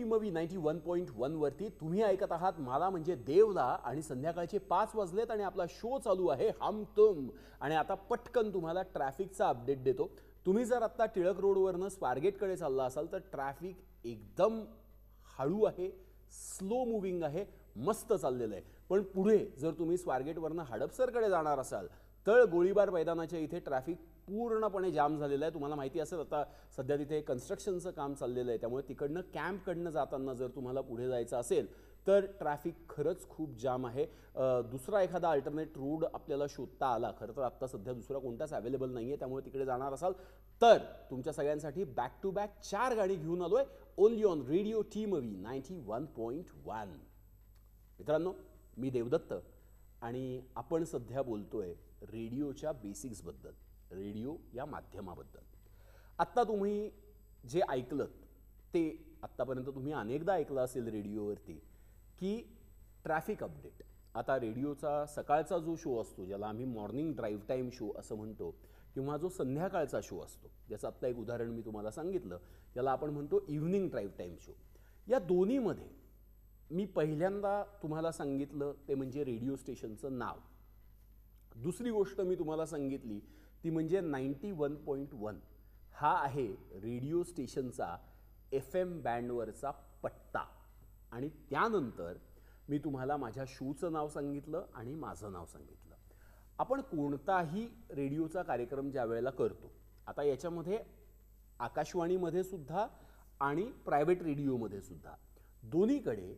T-movie 91.1 वरती तुम्ही ऐकत आहात मला म्हणजे देवला आणि संध्याकाळचे 5 वाजलेत आणि आपला शो चालू आहे हम तुम आणि आता पटकन तुम्हाला ट्रॅफिकचा अपडेट देतो. तुम्ही जर आता टिळक रोडवरनं स्वारगेटकडे चालला असाल तर ट्रॅफिक एकदम हळू आहे, स्लो मूव्हिंग आहे, मस्त चाललेलं आहे. पण पुढे जर तुम्ही स्वारगेटवरनं हडपसरकडे जाणार असाल तर गोळीबार मैदानाच्या इथे ट्रॅफिक पूर्णपणे जाम झालेलं आहे. तुम्हाला माहिती असेल आता सध्या तिथे कन्स्ट्रक्शनचं काम चाललेलं आहे, त्यामुळे तिकडनं कॅम्पकडनं जाताना जर तुम्हाला पुढे जायचं असेल तर ट्रॅफिक खरंच खूप जाम आहे. दुसरा एखादा अल्टरनेट रोड आपल्याला शोधता आला, खरं तर आत्ता सध्या दुसरा कोणताच अवेलेबल नाही आहे, त्यामुळे तिकडे जाणार असाल तर तुमच्या सगळ्यांसाठी बॅक टू बॅक 4 गाणी घेऊन आलो आहे ओनली ऑन रेडिओ टी-मूव्ही 91.1. मित्रांनो, मी देवदत्त आणि आपण सध्या बोलतोय रेडिओच्या बेसिक्सबद्दल, रेडिओ या माध्यमाबद्दल. आत्ता तुम्ही जे ऐकलत ते आत्तापर्यंत तुम्ही अनेकदा ऐकलं असेल रेडिओवरती की ट्रॅफिक अपडेट. आता रेडिओचा सकाळचा जो शो असतो ज्याला आम्ही मॉर्निंग ड्राईव्ह टाईम शो असं म्हणतो किंवा जो संध्याकाळचा शो असतो ज्याचं आत्ता एक उदाहरण मी तुम्हाला सांगितलं ज्याला आपण म्हणतो इव्हनिंग ड्राईव्ह टाईम शो, या दोन्हीमध्ये मी पहिल्यांदा तुम्हाला सांगितलं ते म्हणजे रेडिओ स्टेशनचं नाव. दुसरी गोष्ट मी तुम्हाला सांगितली ती म्हणजे 91.1 हा आहे रेडिओ स्टेशनचा FM बँडवरचा पट्टा. आणि त्यानंतर मी तुम्हाला माझ्या शोचं नाव सांगितलं आणि माझं नाव सांगितलं. आपण कोणताही रेडिओचा कार्यक्रम ज्या वेळेला करतो, आता याच्यामध्ये आकाशवाणीमध्ये सुद्धा आणि प्रायव्हेट रेडिओमध्ये सुद्धा दोन्हीकडे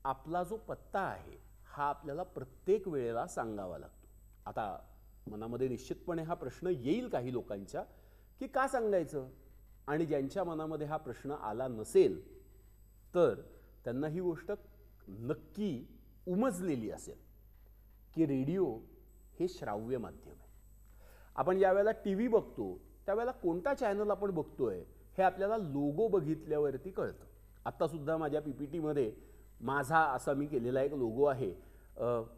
आपला जो पत्ता आहे हा आपल्याला प्रत्येक वेळेला सांगावा लागतो. आता मनामध्ये निश्चितपणे हा प्रश्न येईल काही लोकांच्या की का सांगायचं, आणि ज्यांच्या मनामध्ये हा प्रश्न आला नसेल तर त्यांना ही गोष्ट नक्की उमजलेली असेल की रेडिओ हे श्राव्य माध्यम आहे. आपण ज्यावेळेला TV बघतो त्यावेळेला कोणता चॅनल आपण बघतोय हे आपल्याला लोगो बघितल्यावरती कळतं. आत्तासुद्धा माझ्या PPTमध्ये माझा असा मी केलेला एक लोगो आहे.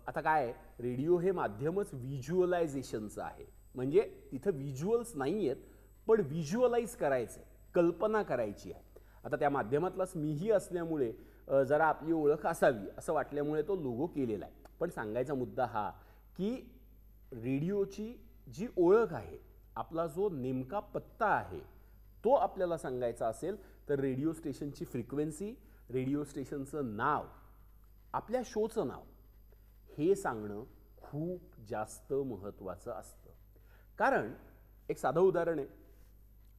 आता काय, रेडिओ हे माध्यमच व्हिज्युअलायझेशनचं आहे, म्हणजे तिथं व्हिज्युअल्स नाही आहेत पण व्हिज्युअलाइज करायचं आहे, कल्पना करायची आहे. आता त्या माध्यमातलाच मीही असल्यामुळे जरा आपली ओळख असावी असं वाटल्यामुळे तो लोगो केलेला आहे. पण सांगायचा मुद्दा हा की रेडिओची जी ओळख आहे, आपला जो नेमका पत्ता आहे तो आपल्याला सांगायचा असेल तर रेडिओ स्टेशनची फ्रिक्वेन्सी, रेडिओ स्टेशनचं नाव, आपल्या शोचं नाव हे सांगणं खूप जास्त महत्त्वाचं असतं. कारण एक साधं उदाहरण आहे,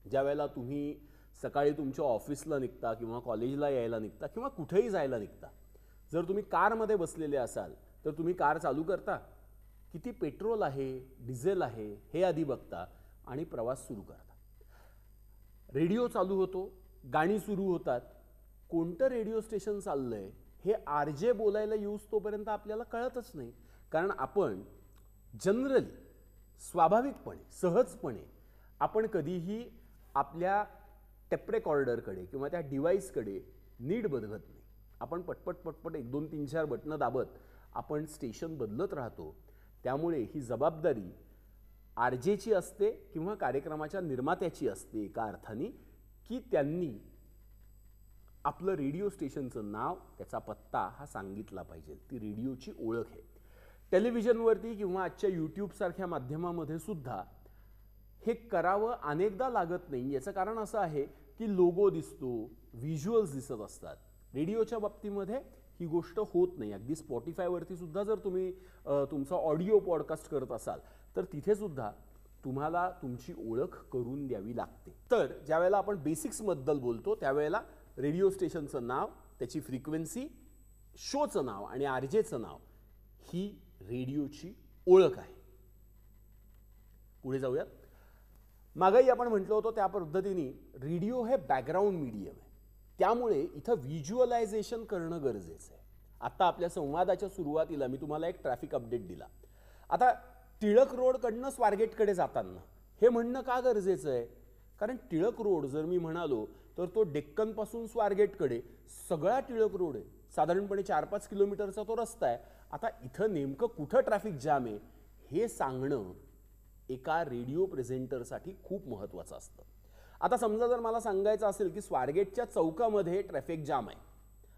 ज्या वेळेला तुम्ही सकाळी तुमच्या ऑफिसला निघता किंवा कॉलेजला यायला निघता किंवा कुठेही जायला निघता, जर तुम्ही कारमध्ये बसलेले असाल तर तुम्ही कार चालू करता, किती पेट्रोल आहे, डिझेल आहे हे आधी बघता आणि प्रवास सुरू करता. रेडिओ चालू होतो, गाणी सुरू होतात, कोणतं रेडिओ स्टेशन चाललंय हे RJ बोलायला येऊस तोपर्यंत आपल्याला कळतच नाही. कारण आपण जनरली स्वाभाविकपणे सहजपणे आपण कधीही आपल्या टेप रेकॉर्डरकडे किंवा त्या डिव्हाइसकडे नीट बघत नाही. आपण पटपट पटपट 1 2 3 4 बटणं दाबत आपण स्टेशन बदलत राहतो. त्यामुळे ही जबाबदारी RJची असते किंवा कार्यक्रमाच्या निर्मात्याची असते एका अर्थाने की त्यांनी आपलं रेडिओ स्टेशनचं नाव, त्याचा पत्ता हा सांगितला पाहिजे. ती रेडिओची ओळख आहे. टेलिव्हिजनवरती किंवा आजच्या यूट्यूबसारख्या माध्यमामध्ये सुद्धा हे करावं अनेकदा लागत नाही. याचं कारण असं आहे की लोगो दिसतो, व्हिज्युअल्स दिसत असतात. रेडिओच्या बाबतीमध्ये ही गोष्ट होत नाही. अगदी स्पॉटिफायवरती सुद्धा जर तुम्ही तुमचा ऑडिओ पॉडकास्ट करत असाल तर तिथे सुद्धा तुम्हाला तुमची ओळख करून द्यावी लागते. तर ज्या वेळेला आपण बेसिक्सबद्दल बोलतो त्यावेळेला रेडिओ स्टेशनचं नाव, त्याची फ्रिक्वेन्सी, शोचं नाव आणि RJचं नाव ही रेडिओची ओळख आहे. पुढे जाऊयात. मागही आपण म्हटलं होतं त्या पद्धतीने रेडिओ हे बॅकग्राऊंड मीडियम आहे, त्यामुळे इथं व्हिज्युअलायझेशन करणं गरजेचं आहे. आता आपल्या संवादाच्या सुरुवातीला मी तुम्हाला एक ट्रॅफिक अपडेट दिला. आता टिळक रोडकडनं स्वारगेटकडे जाताना हे म्हणणं का गरजेचं आहे, कारण टिळक रोड जर मी म्हणालो तर तो डेक्कनपासून स्वारगेटकडे सगळा टिळक रोड आहे, साधारणपणे 4-5 किलोमीटरचा तो रस्ता आहे. आता इथं नेमकं कुठं ट्रॅफिक जाम आहे हे सांगणं एका रेडिओ प्रेझेंटरसाठी खूप महत्त्वाचं असतं. आता समजा जर मला सांगायचं असेल की स्वारगेटच्या चौकामध्ये ट्रॅफिक जाम आहे,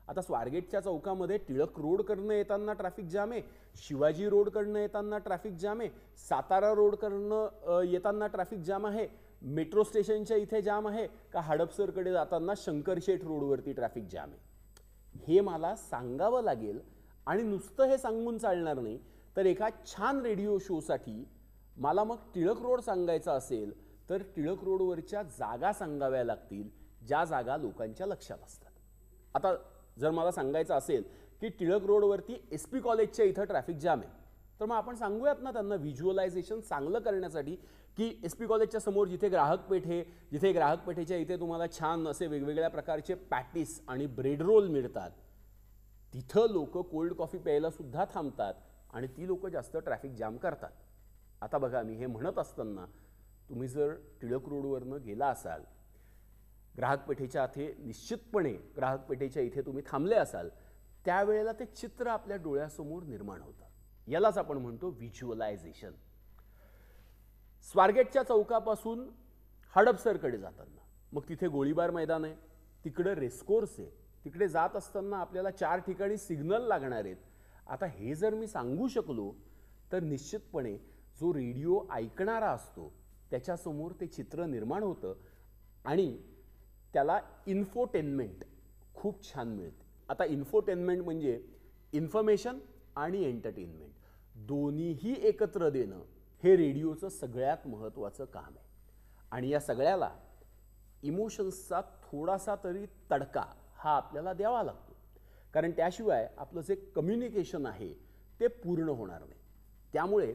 आता स्वारगेटच्या चौकामध्ये टिळक रोडकडनं येताना ट्रॅफिक जाम आहे, शिवाजी रोडकडनं येताना ट्रॅफिक जाम आहे, सातारा रोडकडनं येताना ट्रॅफिक जाम आहे, मेट्रो स्टेशनच्या इथे जाम आहे का हडपसरकडे जाताना शंकरशेठ रोडवरती ट्रॅफिक जाम आहे, हे मला सांगावं लागेल. आणि नुसतं हे सांगून चालणार नाही, तर एका छान रेडिओ शोसाठी मला मग टिळक रोड सांगायचा असेल तर टिळक रोडवरच्या जागा सांगाव्या लागतील, ज्या जागा लोकांच्या लक्षात असतात. आता जर मला सांगायचं असेल की टिळक रोडवरती SP कॉलेजच्या इथं ट्रॅफिक जाम आहे, तर मग आपण सांगूयात ना त्यांना व्हिज्युअलायझेशन चांगलं करण्यासाठी की SP कॉलेजच्या समोर जिथे ग्राहक पेठ आहे, जिथे ग्राहक पेठेच्या इथे तुम्हाला छान असे वेगवेगळ्या प्रकारचे पॅटीस आणि ब्रेड रोल मिळतात, तिथं लोक कोल्ड कॉफी प्यायला सुद्धा थांबतात आणि ती लोक जास्त ट्रॅफिक जाम करतात. आता बघा, मी हे म्हणत असताना तुम्ही जर टिळक रोडवरनं गेला असाल, ग्राहक पेठेच्या इथे निश्चितपणे ग्राहक पेठेच्या इथे तुम्ही थांबले असाल, त्यावेळेला ते चित्र आपल्या डोळ्यासमोर निर्माण होतं. यालाच आपण म्हणतो व्हिज्युअलायझेशन. स्वारगेटच्या चौकापासून हडपसरकडे जाताना मग तिथे गोळीबार मैदान आहे, तिकडे रेसकोर्स आहे, तिकडे जात असताना आपल्याला 4 ठिकाणी सिग्नल लागणार आहेत. आता हे जर मी सांगू शकलो तर निश्चितपणे जो रेडिओ ऐकणारा असतो त्याच्यासमोर ते चित्र निर्माण होतं आणि त्याला इन्फोटेनमेंट खूप छान मिळते. आता इन्फोटेनमेंट म्हणजे इन्फॉर्मेशन आणि एंटरटेनमेंट दोन्हीही एकत्र देणं हे रेडिओचं सगळ्यात महत्त्वाचं काम आहे. आणि या सगळ्याला इमोशन्सचा थोडासा तरी तडका हा आपल्याला द्यावा लागतो, कारण त्याशिवाय आपलं जे कम्युनिकेशन आहे ते पूर्ण होणार नाही. त्यामुळे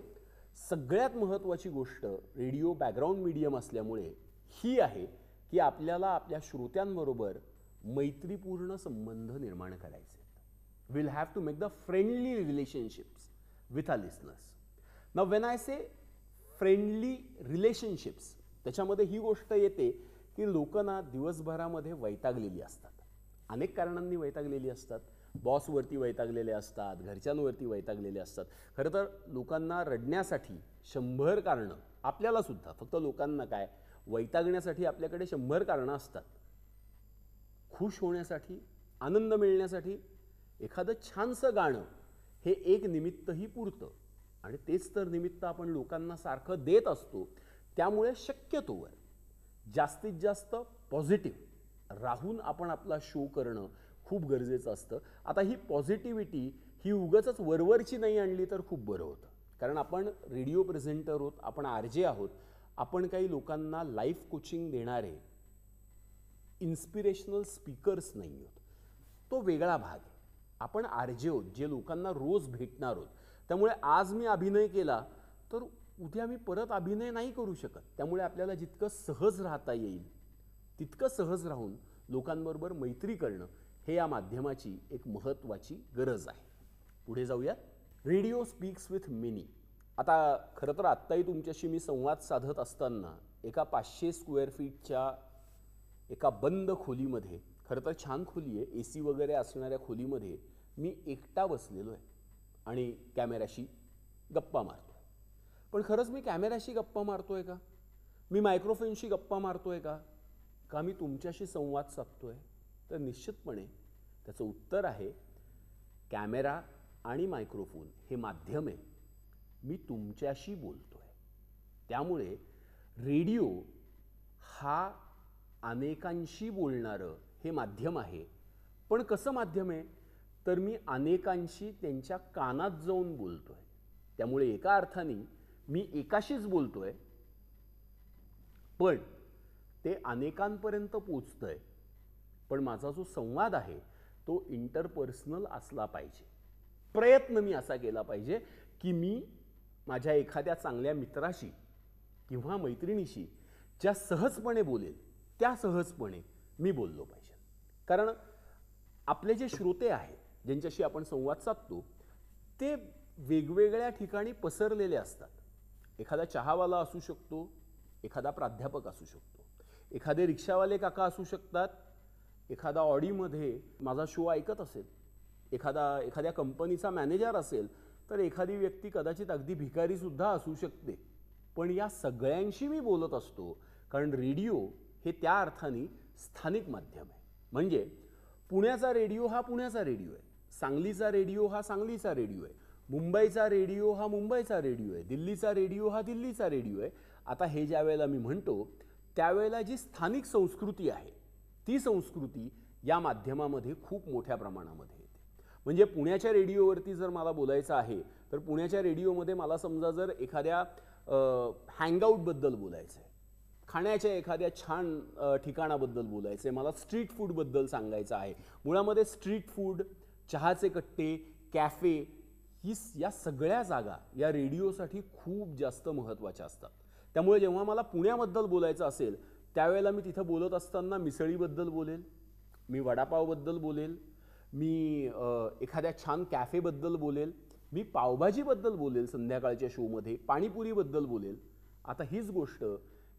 सगळ्यात महत्त्वाची गोष्ट रेडिओ बॅकग्राऊंड मीडियम असल्यामुळे ही आहे की आपल्याला आपल्या श्रोत्यांबरोबर मैत्रीपूर्ण संबंध निर्माण करायचे. Will have to make the friendly relationships with our listeners. Now when I say friendly relationships, त्याच्यामध्ये ही गोष्ट येते की लोक ना दिवसभरामध्ये वैतागलेली असतात, अनेक कारणांनी वैतागलेली असतात. बॉसवरती वैतागलेले असतात, घरच्यांवरती वैतागलेले असतात. खरं तर लोकांना रडण्यासाठी 100 कारणं, आपल्याला सुद्धा, फक्त लोकांना काय, वैतागण्यासाठी आपल्याकडे 100 कारणं असतात. खुश होण्यासाठी, आनंद मिळण्यासाठी एखादं छानसं गाणं हे एक निमित्तही पुरतं आणि तेच तर निमित्त आपण लोकांना सारखं देत असतो. त्यामुळे शक्यतोवर जास्तीत जास्त पॉझिटिव्ह राहून आपण आपला शो करणं खूप गरजेचं असतं. आता ही पॉझिटिव्हिटी ही उगाचच वरवरची नाही आणली तर खूप बरं होतं, कारण आपण रेडिओ प्रेझेंटर आहोत, आपण RJ आहोत, आपण काही लोकांना लाईफ कोचिंग देणारे इन्स्पिरेशनल स्पीकर्स नाही आहोत. तो वेगळा भाग आहे. आपण RJ आहोत जे लोकांना रोज भेटणार आहोत. त्यामुळे आज मी अभिनय केला तर उद्या मी परत अभिनय नाही करू शकत. त्यामुळे आपल्याला जितकं सहज राहता येईल तितकं सहज राहून लोकांबरोबर मैत्री करणं हे या माध्यमाची एक महत्त्वाची गरज आहे. पुढे जाऊया. Radio speaks with mini. आता खरं तर आत्ताही तुमच्याशी मी संवाद साधत असताना एका 500 स्क्वेअर फीटच्या एका बंद खोलीमध्ये, खरं तर छान खोली आहे, AC वगैरे असणाऱ्या खोलीमध्ये मी एकटा बसलेलो आहे आणि कॅमेऱ्याशी गप्पा मारतो. पण खरंच मी कॅमेऱ्याशी गप्पा मारतोय का, मी मायक्रोफोनशी गप्पा मारतोय का, का मी तुमच्याशी संवाद साधतोय? तर निश्चितपणे त्याचं उत्तर आहे कॅमेरा आणि मायक्रोफोन हे माध्यम आहे, मी तुमच्याशी बोलतोय. त्यामुळे रेडिओ हा अनेकांशी बोलणारं हे माध्यम आहे. पण कसं माध्यम आहे, तर मी अनेकांशी त्यांच्या कानात जाऊन बोलतोय. त्यामुळे एका अर्थाने मी एकाशीच बोलतोय, पण ते अनेकांपर्यंत पोचतंय. पण माझा जो संवाद आहे तो इंटरपर्सनल असला पाहिजे. प्रयत्न मी असा केला पाहिजे की मी माझ्या एखाद्या चांगल्या मित्राशी किंवा मैत्रिणीशी ज्या सहजपणे बोलेल त्या सहजपणे मी बोललो पाहिजे. कारण आपले जे श्रोते आहेत ज्यांच्याशी आपण संवाद साधतो ते वेगवेगळ्या ठिकाणी पसरलेले असतात. एखादा चहावाला असू शकतो, एखादा प्राध्यापक असू शकतो, एखादे रिक्षावाले काका असू शकतात, एखादा ऑडीमध्ये माझा शो ऐकत असेल, एखाद्या कंपनीचा मॅनेजर असेल, तर एखादी व्यक्ती कदाचित अगदी भिकारीसुद्धा असू शकते. पण या सगळ्यांशी मी बोलत असतो, कारण रेडिओ हे त्या अर्थाने स्थानिक माध्यम आहे. म्हणजे पुण्याचा रेडिओ हा पुण्याचा रेडिओ आहे, सांगलीचा रेडिओ हा सांगलीचा रेडिओ आहे, मुंबईचा रेडिओ हा मुंबईचा रेडिओ आहे, दिल्लीचा रेडिओ हा दिल्लीचा रेडिओ आहे. आता हे ज्या वेळेला मी म्हणतो त्यावेळेला जी स्थानिक संस्कृती आहे ती संस्कृती या माध्यमामध्ये खूप मोठ्या प्रमाणामध्ये येते. म्हणजे पुण्याच्या रेडिओवरती जर मला बोलायचं आहे तर पुण्याच्या रेडिओमध्ये मला समजा जर एखाद्या हँगआउटबद्दल बोलायचं आहे, खाण्याच्या एखाद्या छान ठिकाणाबद्दल बोलायचं आहे, मला स्ट्रीट फूडबद्दल सांगायचं आहे. मुळामध्ये स्ट्रीट फूड, चहाचे कट्टे, कॅफे या सगळ्या जागा या रेडिओसाठी खूप जास्त महत्त्वाच्या असतात. त्यामुळे जेव्हा मला पुण्याबद्दल बोलायचं असेल त्यावेळेला मी तिथं बोलत असताना मिसळीबद्दल बोलेल, मी वडापावबद्दल बोलेल, मी एखाद्या छान कॅफेबद्दल बोलेल, मी पावभाजीबद्दल बोलेल संध्याकाळच्या शोमध्ये, पाणीपुरीबद्दल बोलेल. आता हीच गोष्ट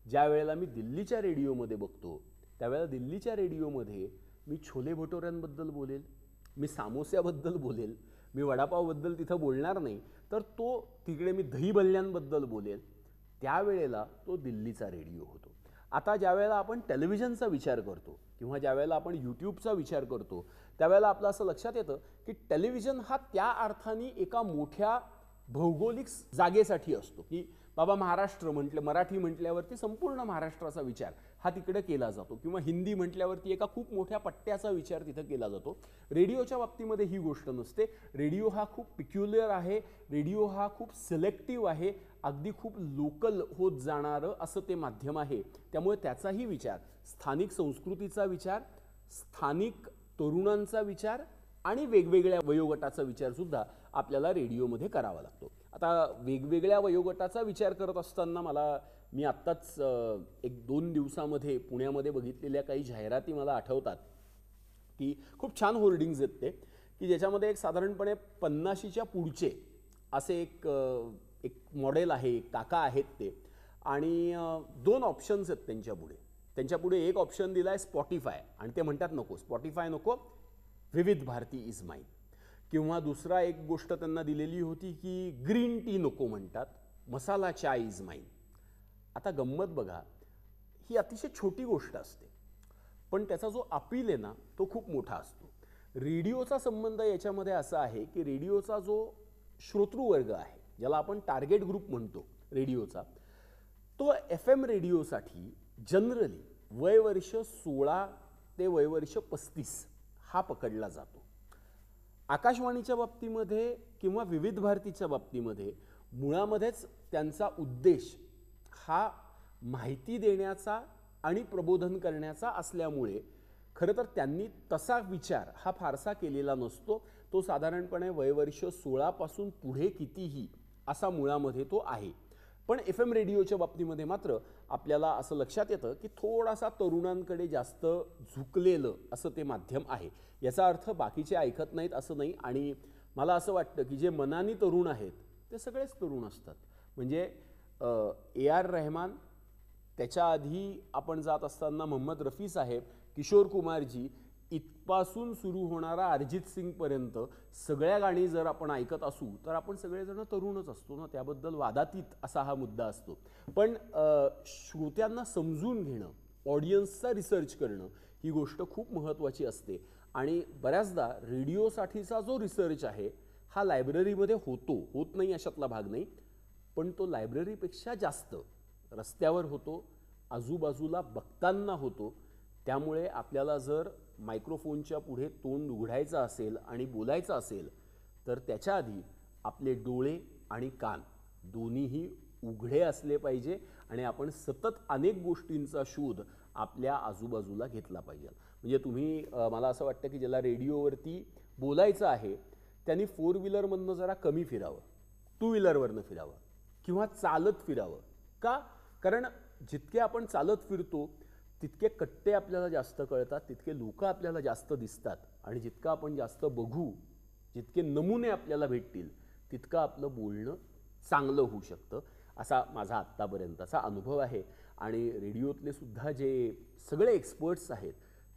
ज्या वेळेला मी दिल्लीच्या रेडिओमध्ये बघतो त्यावेळेला दिल्लीच्या रेडिओमध्ये मी छोले भटोऱ्यांबद्दल बोलेल, मी सामोस्याबद्दल बोलेल, मी वडापावबद्दल तिथं बोलणार नाही, तर तो तिकडे मी दही भल्ल्यांबद्दल बोलेल. त्यावेळेला तो दिल्लीचा रेडिओ होतो. आता ज्या वेळेला आपण टेलिव्हिजनचा विचार करतो किंवा ज्या वेळेला आपण यूट्यूबचा विचार करतो त्यावेळेला आपलं असं लक्षात येतं की टेलिव्हिजन हा त्या अर्थाने एका मोठ्या भौगोलिक जागेसाठी असतो की बाबा महाराष्ट्र म्हटलं, मराठी म्हटल्यावरती संपूर्ण महाराष्ट्राचा विचार हा तिकडे केला जातो किंवा हिंदी म्हटल्यावरती एका खूप मोठ्या पट्ट्याचा विचार तिथं केला जातो. रेडिओच्या बाबतीमध्ये ही गोष्ट नसते. रेडिओ हा खूप पिक्युलियर आहे, रेडिओ हा खूप सिलेक्टिव्ह आहे, अगदी खूप लोकल होत जाणारं असं ते माध्यम आहे. त्यामुळे त्याचाही विचार, स्थानिक संस्कृतीचा विचार, स्थानिक तरुणांचा विचार आणि वेगवेगळ्या वयोगटाचा विचारसुद्धा आपल्याला रेडिओमध्ये करावा लागतो. आता वेगवेगळ्या वयोगटाचा विचार करत असताना मी आत्ताच 1-2 दिवसामध्ये पुण्यामध्ये बघितलेल्या काही जाहिराती मला आठवतात की खूप छान होर्डिंग्ज आहेत ते, की ज्याच्यामध्ये एक साधारणपणे 50च्या पुढचे असे एक मॉडेल आहे, एक काका आहेत ते, आणि 2 ऑप्शन्स आहेत त्यांच्यापुढे एक ऑप्शन दिला आहे स्पॉटिफाय, आणि ते म्हणतात नको, स्पॉटिफाय नको, विविध भारती इज माइन. किंवा दुसरा एक गोष्ट त्यांना दिलेली होती की ग्रीन टी नको म्हणतात, मसाला चाय इज माइन. आता गंमत बघा, ही अतिशय छोटी गोष्ट असते पण त्याचा जो अपील आहे ना तो खूप मोठा असतो. रेडिओचा संबंध याच्यामध्ये असा आहे की रेडिओचा जो श्रोतृवर्ग आहे, ज्याला आपण टार्गेट ग्रुप म्हणतो रेडिओचा, तो FM रेडिओसाठी जनरली वयवर्ष 16 ते वयवर्ष 35 हा पकडला जातो. आकाशवाणीच्या बाबतीमध्ये किंवा विविध भारतीच्या बाबतीमध्ये मुळामध्येच त्यांचा उद्देश हा माहिती देण्याचा आणि प्रबोधन करण्याचा असल्यामुळे खरं तर त्यांनी तसा विचार हा फारसा केलेला नसतो. तो साधारणपणे वयवर्ष 16 पासून पुढे कितीही असा मुळामध्ये तो आहे. पण FM रेडिओच्या बाबतीमध्ये मात्र आपल्याला असं लक्षात येतं की थोडासा तरुणांकडे जास्त झुकलेलं असं ते माध्यम आहे. याचा अर्थ बाकीचे ऐकत नाहीत असं नाही, आणि मला असं वाटतं की जे मनानी तरुण आहेत ते सगळेच तरुण असतात. म्हणजे AR रहमान, त्याच्या आधी आपण जात असताना मोहम्मद रफी साहेब, किशोर कुमारजी, इथपासून सुरू होणारा अरिजित सिंगपर्यंत सगळ्या गाणी जर आपण ऐकत असू तर आपण सगळेजण तरुणच असतो ना, त्याबद्दल वादातीत असा हा मुद्दा असतो. पण श्रोत्यांना समजून घेणं, ऑडियन्सचा रिसर्च करणं ही गोष्ट खूप महत्त्वाची असते. आणि बऱ्याचदा रेडिओसाठीचा जो रिसर्च आहे हा लायब्ररीमध्ये होत नाही अशातला भाग नाही, पण तो लायब्ररीपेक्षा जास्त रस्त्यावर होतो, आजूबाजूला बघताना होतो. त्यामुळे आपल्याला जर मायक्रोफोनच्या पुढे तोंड उघडायचं असेल आणि बोलायचं असेल तर त्याच्या आधी आपले डोळे आणि कान दोन्हीही उघडे असले पाहिजे आणि आपण सतत अनेक गोष्टींचा शोध आपल्या आजूबाजूला घेतला पाहिजे. म्हणजे तुम्ही, मला असं वाटतं की ज्याला रेडिओवरती बोलायचं आहे त्यांनी 4 व्हीलरमधनं जरा कमी फिरावं, 2 व्हीलरवरनं फिरावं किंवा चालत फिरावं. का? कारण जितके आपण चालत फिरतो तितके कट्टे आपल्याला जास्त कळतात, तितके लोक आपल्याला जास्त दिसतात, आणि जितकं आपण जास्त बघू, जितके नमुने आपल्याला भेटतील तितकं आपलं बोलणं चांगलं होऊ शकतं, असा माझा आत्तापर्यंतचा अनुभव आहे. आणि रेडिओतले सुद्धा जे सगळे एक्सपर्ट्स आहेत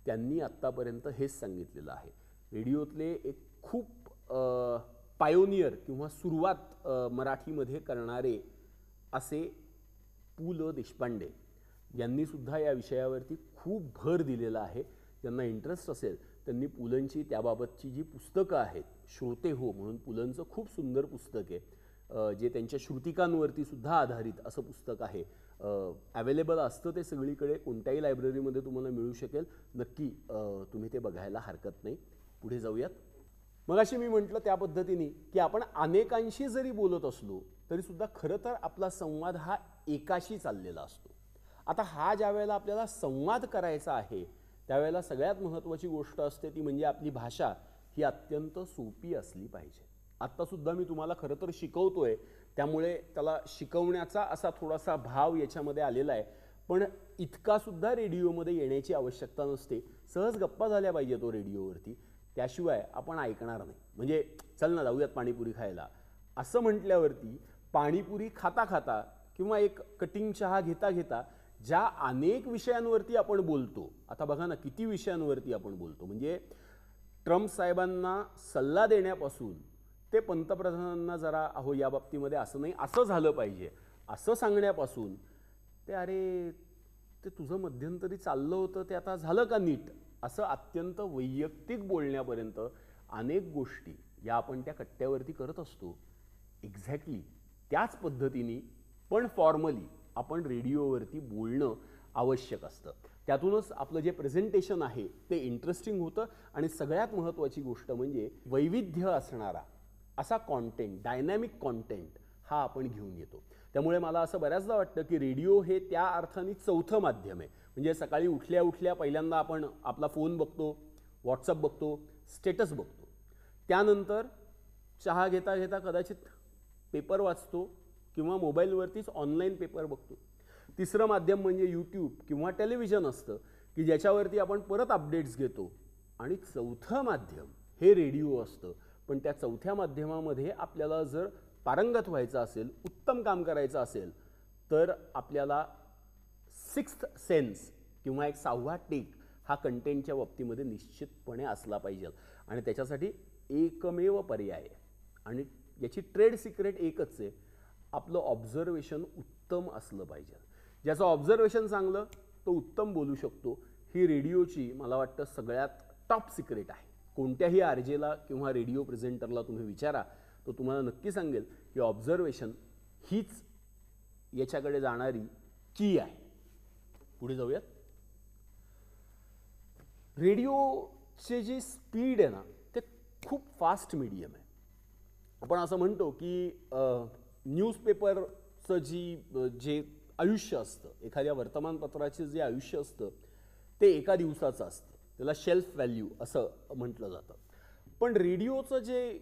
त्यांनी आत्तापर्यंत हेच सांगितलेलं आहे. रेडिओतले एक खूप पायोनियर किंवा सुरुवात मराठीमध्ये करणारे असे पु ल देशपांडे, यांनी सुद्धा या विषयावरती खूप भर दिलेला आहे. ज्यांना इंटरेस्ट असेल त्यांनी पुलंची त्याबाबतची जी पुस्तकं आहेत, श्रोते हो म्हणून पुलंचं खूप सुंदर पुस्तक आहे, जे त्यांच्या श्रुतिकांवरती सुद्धा आधारित असं पुस्तक आहे. अवेलेबल असतं ते सगळीकडे, कोणत्याही लायब्ररीमध्ये तुम्हाला मिळू शकेल. नक्की तुम्ही ते बघायला हरकत नाही. पुढे जाऊयात. मग अशी मी म्हटलं त्या पद्धतीने की आपण अनेकांशी जरी बोलत असलो तरी सुद्धा खरं तर आपला संवाद हा एकाशी चाललेला असतो. आता हा ज्या वेळेला आपल्याला संवाद करायचा आहे त्यावेळेला सगळ्यात महत्त्वाची गोष्ट असते ती म्हणजे आपली भाषा ही अत्यंत सोपी असली पाहिजे. आत्तासुद्धा मी तुम्हाला खरं तर शिकवतोय, त्यामुळे त्याला शिकवण्याचा असा थोडासा भाव याच्यामध्ये आलेला आहे. पण इतकासुद्धा रेडिओमध्ये येण्याची आवश्यकता नसते. सहज गप्पा झाल्या पाहिजे तो रेडिओवरती, त्याशिवाय आपण ऐकणार नाही. म्हणजे चल ना जाऊयात पाणीपुरी खायला असं म्हटल्यावरती पाणीपुरी खाता खाता किंवा एक कटिंग चहा घेता घेता ज्या अनेक विषयांवरती आपण बोलतो, आता बघा ना किती विषयांवरती आपण बोलतो. म्हणजे ट्रम्प साहेबांना सल्ला देण्यापासून ते पंतप्रधानांना जरा अहो या बाबतीमध्ये असं नाही, असं झालं पाहिजे असं सांगण्यापासून ते अरे ते तुझं मध्यंतरी चाललं होतं ते आता झालं का नीट, असं अत्यंत वैयक्तिक बोलण्यापर्यंत अनेक गोष्टी या आपण त्या कट्ट्यावरती करत असतो. एक्झॅक्टली त्याच पद्धतीने पण फॉर्मली आपण रेडिओवरती बोलणं आवश्यक असतं. त्यातूनच आपलं जे प्रेझेंटेशन आहे ते इंटरेस्टिंग होतं आणि सगळ्यात महत्त्वाची गोष्ट म्हणजे वैविध्य असणारा असा कॉन्टेंट, डायनॅमिक कॉन्टेंट हा आपण घेऊन येतो. त्यामुळे मला असं बऱ्याचदा वाटतं की रेडिओ हे त्या अर्थाने चौथं माध्यम आहे. म्हणजे सकाळी उठल्या उठल्या पहिल्यांदा आपण आपला फोन बघतो, व्हॉट्सअप बघतो, स्टेटस बघतो, त्यानंतर चहा घेता घेता कदाचित पेपर वाचतो किंवा मोबाईलवरतीच ऑनलाईन पेपर बघतो. तिसरं माध्यम म्हणजे यूट्यूब किंवा टेलिव्हिजन असतं की ज्याच्यावरती आपण परत अपडेट्स घेतो. आणि चौथं माध्यम हे रेडिओ असतं. पण त्या चौथ्या माध्यमामध्ये आपल्याला जर पारंगत व्हायचं असेल, उत्तम काम करायचं असेल तर आपल्याला सिक्स्थ सेन्स किंवा एक सहावा टेक हा कंटेंटच्या बाबतीमध्ये निश्चितपणे असला पाहिजे. आणि त्याच्यासाठी एकमेव पर्याय आहे आणि याची ट्रेड सिक्रेट एकच आहे, आपलं ऑब्झर्वेशन उत्तम असलं पाहिजे. ज्याचं ऑब्झर्वेशन चांगलं तो उत्तम बोलू शकतो. ही रेडिओची मला वाटतं सगळ्यात टॉप सिक्रेट आहे. कोणत्याही आरजेला किंवा रेडिओ प्रेझेंटरला तुम्ही विचारा तो तुम्हाला नक्की सांगेल की ऑब्झर्वेशन हीच याच्याकडे जाणारी की आहे. पुढे जाऊयात. रेडिओचे जी स्पीड आहे ना ते खूप फास्ट मीडियम आहे. आपण असं म्हणतो की न्यूजपेपरचं जे आयुष्य असतं, एखाद्या वर्तमानपत्राचे जे आयुष्य असतं ते एका दिवसाचं असतं, त्याला शेल्फ व्हॅल्यू असं म्हटलं जातं. पण रेडिओचं जे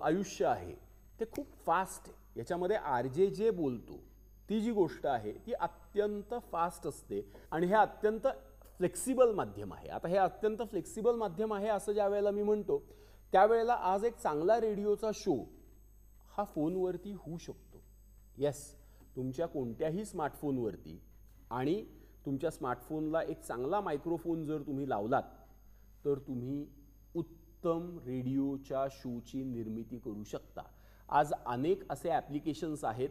आयुष्य आहे ते खूप फास्ट आहे. याच्यामध्ये आरजे जे बोलतो ती जी गोष्ट आहे ती अत्यंत फास्ट असते आणि हे अत्यंत फ्लेक्सिबल माध्यम आहे. आता हे अत्यंत फ्लेक्सिबल माध्यम आहे असं ज्या वेळेला मी म्हणतो त्यावेळेला आज एक चांगला रेडिओचा शो हा फोनवरती होऊ शकतो. येस, तुमच्या कोणत्याही स्मार्टफोनवरती आणि तुमच्या स्मार्टफोनला एक चांगला मायक्रोफोन जर तुम्ही लावलात तर तुम्ही उत्तम रेडिओच्या शोची निर्मिती करू शकता. आज अनेक असे ॲप्लिकेशन्स आहेत.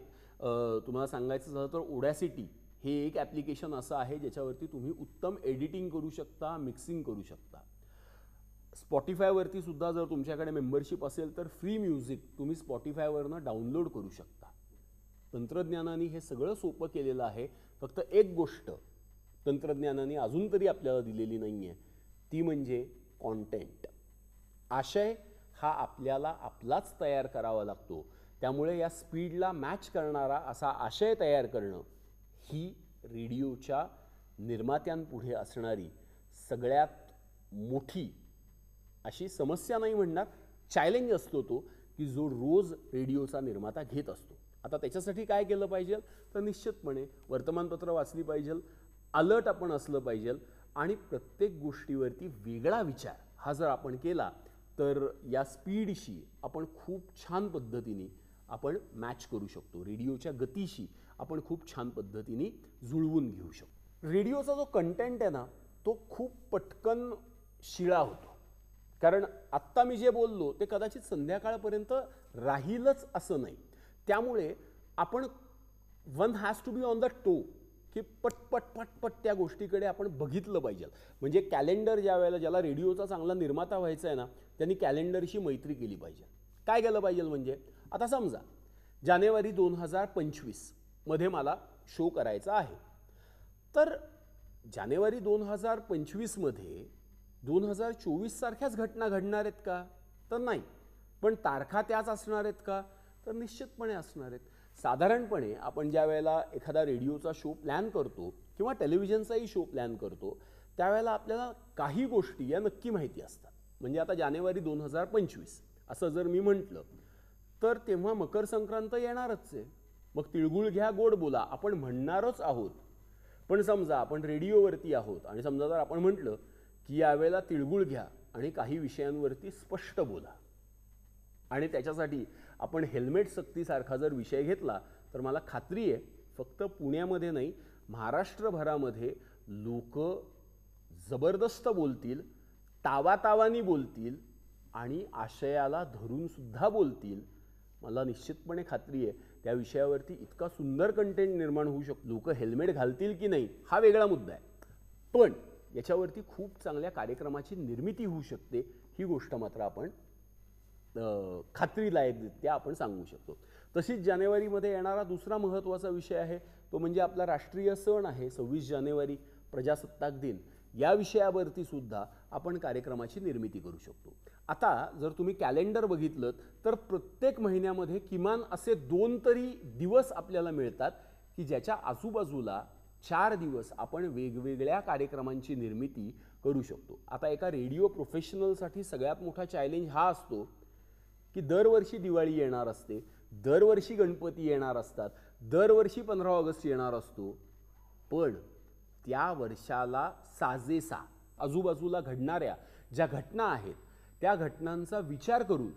तुम्हाला सांगायचं झालं तर ओडॅसिटी हे एक ॲप्लिकेशन असं आहे ज्याच्यावरती तुम्ही उत्तम एडिटिंग करू शकता, मिक्सिंग करू शकता. स्पॉटिफायवरती सुद्धा जर तुमच्याकडे मेंबरशिप असेल तर फ्री म्युझिक तुम्ही स्पॉटिफायवरनं डाउनलोड करू शकता. तंत्रज्ञानाने हे सगळं सोपं केलेलं आहे. फक्त एक गोष्ट तंत्रज्ञानाने अजून तरी आपल्याला दिलेली नाही आहे, ती म्हणजे कॉन्टेंट. आशय हा आपल्याला आपलाच तयार करावा लागतो. त्यामुळे या स्पीडला मॅच करणारा असा आशय तयार करणं ही रेडिओच्या निर्मात्यांपुढे असणारी सगळ्यात मोठी अशी समस्या नाही म्हणणार, चॅलेंज असतो तो की जो रोज रेडिओचा निर्माता घेत असतो. आता त्याच्यासाठी काय केलं पाहिजे तर निश्चितपणे वर्तमानपत्र वाचली पाहिजे, अलर्ट आपण असलं पाहिजे आणि प्रत्येक गोष्टीवरती वेगळा विचार हा जर आपण केला तर या स्पीडशी आपण खूप छान पद्धतीने आपण मॅच करू शकतो. रेडिओच्या गतीशी आपण खूप छान पद्धतीने जुळवून घेऊ शकतो. रेडिओचा जो कंटेंट आहे ना तो खूप पटकन शिळा होतो. कारण आत्ता मी जे बोललो ते कदाचित संध्याकाळपर्यंत राहीलच असं नाही. त्यामुळे आपण one has to be on the toe. की पटपट पटपट त्या गोष्टीकडे आपण बघितलं पाहिजे. म्हणजे कॅलेंडर ज्या वेळेला, ज्याला रेडिओचा चांगला निर्माता व्हायचा आहे ना, त्यांनी कॅलेंडरशी मैत्री केली पाहिजे. काय केलं पाहिजे म्हणजे, आता समजा जानेवारी 2025 मध्ये मला शो करायचा आहे, तर जानेवारी 2025 मध्ये 2024 सारख्याच घटना घडणार आहेत का? तर नाही. पण तारखा त्याच असणार आहेत का? तर निश्चितपणे असणार आहेत. साधारणपणे आपण ज्या वेळेला एखादा रेडिओचा शो प्लॅन करतो किंवा टेलिव्हिजनचाही शो प्लॅन करतो, त्यावेळेला आपल्याला काही गोष्टी या नक्की माहिती असतात. म्हणजे आता जानेवारी 2025 असं जर मी म्हटलं, तर तेव्हा मकर संक्रांत येणारच आहे. मग तिळगुळ घ्या गोड बोला आपण म्हणणारच आहोत. पण समजा आपण रेडिओवरती आहोत आणि समजा जर आपण म्हटलं की यावेळेला तिळगुळ घ्या आणि काही विषयांवरती स्पष्ट बोला, आणि त्याच्यासाठी आपण हेल्मेट सक्तीसारखा जर विषय घेतला, तर मला खात्री आहे फक्त पुण्यामध्ये नाही, महाराष्ट्रभरामध्ये लोक जबरदस्त बोलतील, तावातावानी बोलतील आणि आशयाला धरून सुद्धा बोलतील. मला निश्चितपणे खात्री आहे त्या विषयावरती इतका सुंदर कंटेंट निर्माण होऊ शकतो. लोक हेल्मेट घालतील की नाही हा वेगळा मुद्दा आहे, पण याच्यावरती खूप चांगल्या कार्यक्रमाची निर्मिती होऊ शकते, ही गोष्ट मात्र आपण खात्रीलायकरित्या आपण सांगू शकतो. तशीच जानेवारीमध्ये येणारा दुसरा महत्त्वाचा विषय आहे तो म्हणजे आपला राष्ट्रीय सण आहे 26 जानेवारी, प्रजासत्ताक दिन. या विषयावरती सुद्धा आपण कार्यक्रमाची निर्मिती करू शकतो. आता जर तुम्ही कॅलेंडर बघितलं तर प्रत्येक महिन्यामध्ये किमान असे 2 तरी दिवस आपल्याला मिळतात की ज्याच्या आजूबाजूला 4 दिवस आपण वेगवेगळ्या कार्यक्रमांची निर्मिती करू शकतो. आता एका रेडिओ प्रोफेशनलसाठी सगळ्यात मोठा चॅलेंज हा असतो की दरवर्षी दिवाळी येणार असते, दरवर्षी गणपती येणार असतात, दरवर्षी 15 ऑगस्ट येणार असतो, पण त्या वर्षाला साजेसा आजूबाजूला घडणाऱ्या ज्या घटना आहेत त्या घटनांचा विचार करून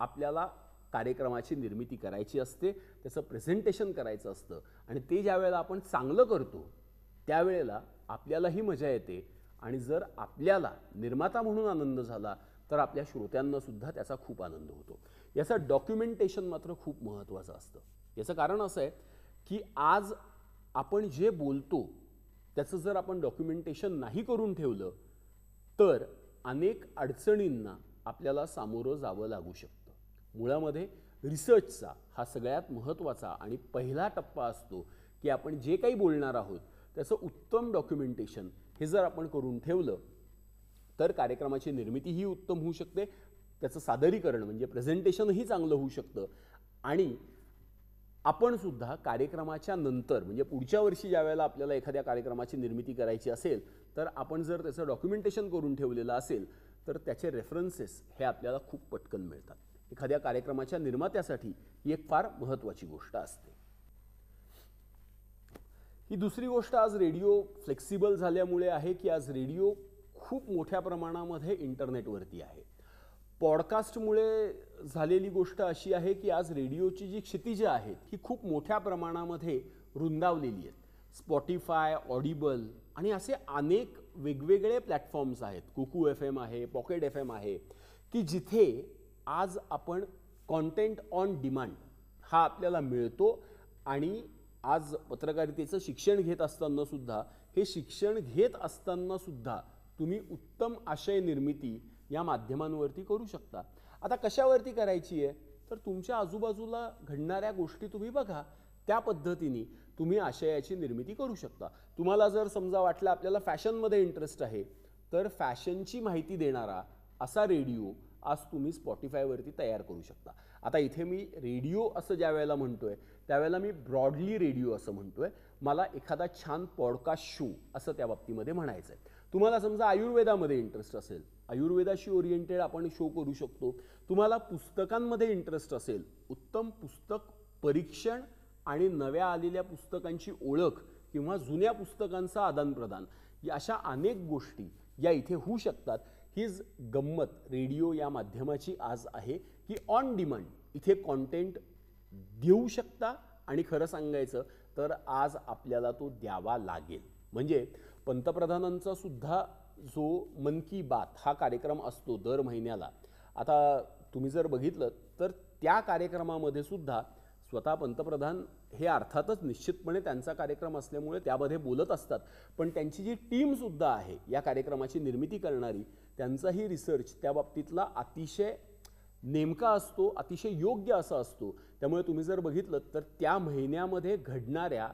आपल्याला कार्यक्रमाची निर्मिती करायची असते, त्याचं प्रेझेंटेशन करायचं असतं. आणि ते ज्या वेळेला आपण चांगलं करतो त्यावेळेला आपल्यालाही मजा येते, आणि जर आपल्याला निर्माता म्हणून आनंद झाला तर आपल्या श्रोत्यांना सुद्धा त्याचा खूप आनंद होतो. याचं डॉक्युमेंटेशन मात्र खूप महत्त्वाचं असतं. याचं कारण असं आहे की आज आपण जे बोलतो त्याचं जर आपण डॉक्युमेंटेशन नाही करून ठेवलं तर अनेक अडचणींना आपल्याला सामोरं जावं लागू शकतं. मुळामध्ये रिसर्चचा हा सगळ्यात महत्त्वाचा आणि पहिला टप्पा असतो की आपण जे काही बोलणार आहोत त्याचं उत्तम डॉक्युमेंटेशन हे जर आपण करून ठेवलं तर कार्यक्रमाची निर्मितीही उत्तम होऊ शकते, त्याचं सादरीकरण म्हणजे प्रेझेंटेशनही चांगलं होऊ शकतं, आणि आपण सुद्धा कार्यक्रमाच्या नंतर म्हणजे पुढच्या वर्षी ज्या वेळेला आपल्याला एखाद्या कार्यक्रमाची निर्मिती करायची असेल तर आपण जर त्याचं डॉक्युमेंटेशन करून ठेवलेलं असेल तर त्याचे रेफरन्सेस हे आपल्याला खूप पटकन मिळतात. एखाद्या कार्यक्रमाच्या निर्मात्यासाठी ही एक फार महत्त्वाची गोष्ट असते. ही दुसरी गोष्ट आज रेडिओ फ्लेक्सिबल झाल्यामुळे आहे की आज रेडिओ खूप मोठ्या प्रमाणामध्ये इंटरनेटवरती आहे. पॉडकास्टमुळे झालेली गोष्ट अशी आहे की आज रेडिओची जी क्षितिजं आहेत ही खूप मोठ्या प्रमाणामध्ये रुंदावलेली आहेत. स्पॉटिफाय, ऑडिबल आणि असे अनेक वेगवेगळे प्लॅटफॉर्म्स आहेत. कुकू FM आहे, पॉकेट FM आहे, की जिथे आज आपण कॉन्टेंट ऑन डिमांड हा आपल्याला मिळतो. आणि आज पत्रकारितेचं शिक्षण घेत असताना सुद्धा, हे शिक्षण घेत असताना सुद्धा तुम्ही उत्तम आशय निर्मिती या माध्यमांवरती करू शकता. आता कशावरती करायची आहे तर तुमच्या आजूबाजूला घडणाऱ्या गोष्टी तुम्ही बघा, त्या पद्धतीने तुम्ही आशयाची निर्मिती करू शकता. तुम्हाला जर समजा वाटलं आपल्याला फॅशनमध्ये इंटरेस्ट आहे तर फॅशनची माहिती देणारा असा रेडिओ आज तुम्ही स्पॉटिफायवरती तयार करू शकता. आता इथे मी रेडिओ असं ज्या वेळेला म्हणतोय त्यावेळेला मी ब्रॉडली रेडिओ असं म्हणतोय. मला एखादा छान पॉडकास्ट शो असं त्या बाबतीमध्ये म्हणायचं आहे. तुम्हाला समजा आयुर्वेदामध्ये इंटरेस्ट असेल, आयुर्वेदाशी ओरिएंटेड आपण शो करू शकतो. तुम्हाला पुस्तकांमध्ये इंटरेस्ट असेल, उत्तम पुस्तक परीक्षण आणि नव्या आलेल्या पुस्तकांची ओळख किंवा जुन्या पुस्तकांचा आदानप्रदान, या अशा अनेक गोष्टी या इथे होऊ शकतात. हीच गंमत रेडिओ या माध्यमाची आज आहे की ऑन डिमांड इथे कॉन्टेंट देऊ शकता. आणि खरं सांगायचं तर आज आपल्याला तो द्यावा लागेल. म्हणजे पंतप्रधानांचा सुद्धा जो मन की बात हा कार्यक्रम असतो दर महिन्याला, आता तुम्ही जर बघितलं तर त्या कार्यक्रमामध्ये सुद्धा स्वतः पंतप्रधान हे अर्थातच निश्चितपणे त्यांचा कार्यक्रम असल्यामुळे त्यामध्ये बोलत असतात, पण त्यांची जी टीमसुद्धा आहे या कार्यक्रमाची निर्मिती करणारी, त्यांचाही रिसर्च त्या बाबतीतला अतिशय नेमका असतो, अतिशय योग्य असा असतो. त्यामुळे तुम्ही जर बघितलं तर त्या महिन्यामध्ये घडणाऱ्या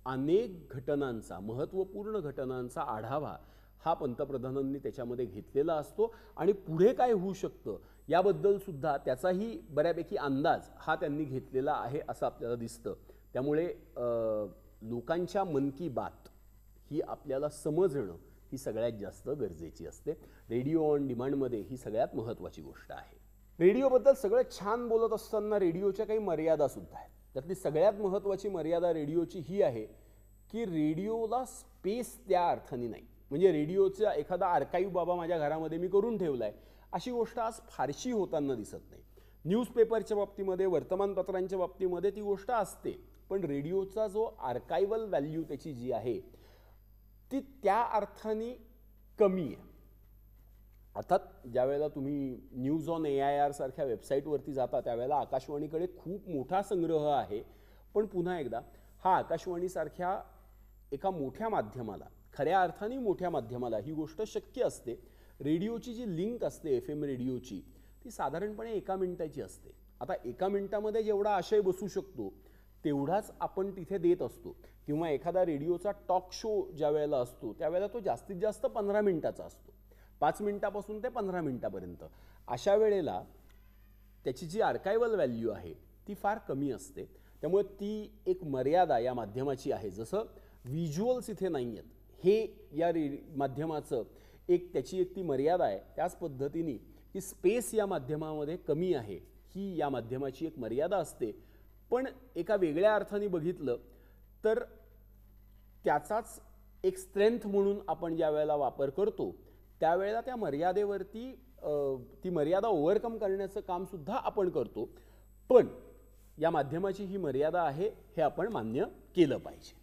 अनेक घटनांचा, महत्त्वपूर्ण घटनांचा आढावा हा पंतप्रधानांनी त्याच्यामध्ये घेतलेला असतो आणि पुढे काय होऊ शकतं याबद्दल सुद्धा त्याचाही बऱ्यापैकी अंदाज हा त्यांनी घेतलेला आहे असं आपल्याला दिसतं. त्यामुळे लोकांच्या मन की बात ही आपल्याला समजणं ही सगळ्यात जास्त गरजेची असते. रेडिओ ऑन डिमांडमध्ये ही सगळ्यात महत्त्वाची गोष्ट आहे. रेडिओबद्दल सगळं छान बोलत असताना रेडिओच्या काही मर्यादासुद्धा आहेत. त्यातली सगळ्यात महत्त्वाची मर्यादा रेडिओची ही आहे की रेडिओला स्पेस त्या अर्थाने नाही. म्हणजे रेडिओचा एखादा आर्काईव्ह बाबा माझ्या घरामध्ये मी करून ठेवला आहे अशी गोष्ट आज फारशी होताना दिसत नाही. न्यूजपेपरच्या बाबतीमध्ये, वर्तमानपत्रांच्या बाबतीमध्ये ती गोष्ट असते, पण रेडिओचा जो आर्कायवल व्हॅल्यू त्याची जी आहे ती त्या अर्थाने कमी आहे. अर्थात ज्या वेळेला तुम्ही न्यूज ऑन AIR सारख्या वेबसाईटवरती जाता त्यावेळेला आकाशवाणीकडे खूप मोठा संग्रह आहे, पण पुन्हा एकदा हा आकाशवाणीसारख्या एका मोठ्या माध्यमाला, खऱ्या अर्थाने मोठ्या माध्यमाला ही गोष्ट शक्य असते. रेडिओची जी लिंक असते FM रेडिओची ती साधारणपणे 1 मिनिटाची असते. आता 1 मिनिटामध्ये जेवढा आशय बसू शकतो तेवढाच आपण तिथे देत असतो. किंवा एखादा रेडिओचा टॉक शो ज्या वेळेला असतो त्यावेळेला तो जास्तीत जास्त 15 मिनिटाचा असतो, 5 मिनिटापासून ते 15 मिनिटापर्यंत. अशा वेळेला त्याची जी आर्कायवल व्हॅल्यू आहे ती फार कमी असते. त्यामुळे ती एक मर्यादा या माध्यमाची आहे. जसं व्हिज्युअल्स इथे नाही आहेत, हे या माध्यमाचं त्याची एक ती मर्यादा आहे. त्याच पद्धतीने की स्पेस या माध्यमामध्ये कमी आहे ही या माध्यमाची एक मर्यादा असते. पण एका वेगळ्या अर्थाने बघितलं तर त्याचाच एक स्ट्रेंथ म्हणून आपण ज्या वेळेला वापर करतो त्यावेळेला त्या मर्यादेवरती ती मर्यादा ओव्हरकम करण्याचं कामसुद्धा आपण करतो. पण या माध्यमाची ही मर्यादा आहे हे आपण मान्य केलं पाहिजे.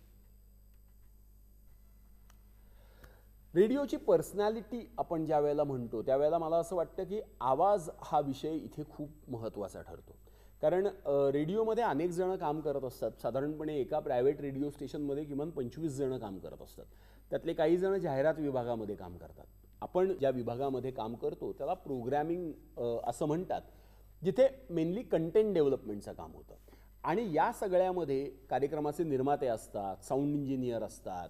रेडिओची पर्सनॅलिटी आपण ज्या वेळेला म्हणतो त्यावेळेला मला असं वाटतं की आवाज हा विषय इथे खूप महत्त्वाचा ठरतो. कारण रेडिओमध्ये अनेक जण काम करत असतात. साधारणपणे एका प्रायव्हेट रेडिओ स्टेशनमध्ये किमान 25 जण काम करत असतात. त्यातले काही जण जाहिरात विभागामध्ये काम करतात. आपण ज्या विभागामध्ये काम करतो त्याला प्रोग्रॅमिंग असं म्हणतात, जिथे मेनली कंटेंट डेव्हलपमेंटचं काम होतं. आणि या सगळ्यामध्ये कार्यक्रमाचे निर्माते असतात, साऊंड इंजिनियर असतात,